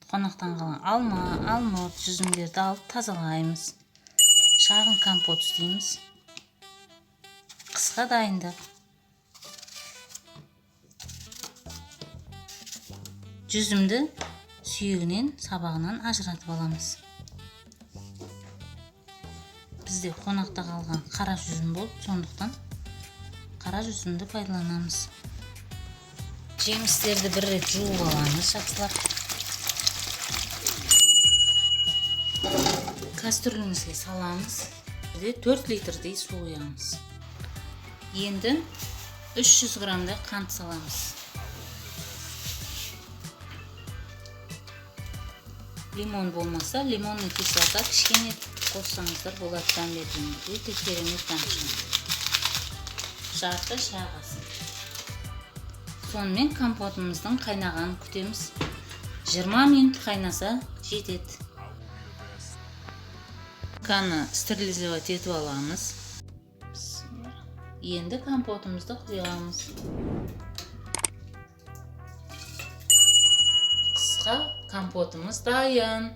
Қонақтан қалған алма, алмұрт, жүзімдерді алып тазалаймыз. Шағын компот істейміз. Қысқа дайындық. Жүзімді сүйегінен, сабағынан ажыратып аламыз. Бізде қонақта қалған қара жүзім болды, сондықтан қара жүзімді пайдаланамыз. Жемістерді бір рет жуып аламыз, жақсылап. Кастрюлемізге саламыз. 4 литрдей су құямыз. Енді 300 грамдай қант саламыз. Лимон болмаса, лимонный кислота кішкене қоссаңыздар болады, дәм берген. Өте керемет дәм шығады. Жарты шай қасы. Сонымен компотымыздың қайнағанын күтеміз. 20 минут қайнаса жетеді. Қаны стерилизовать етіп аламыз. Енді компотымызды құямыз. Қысқа компотымыз дайын.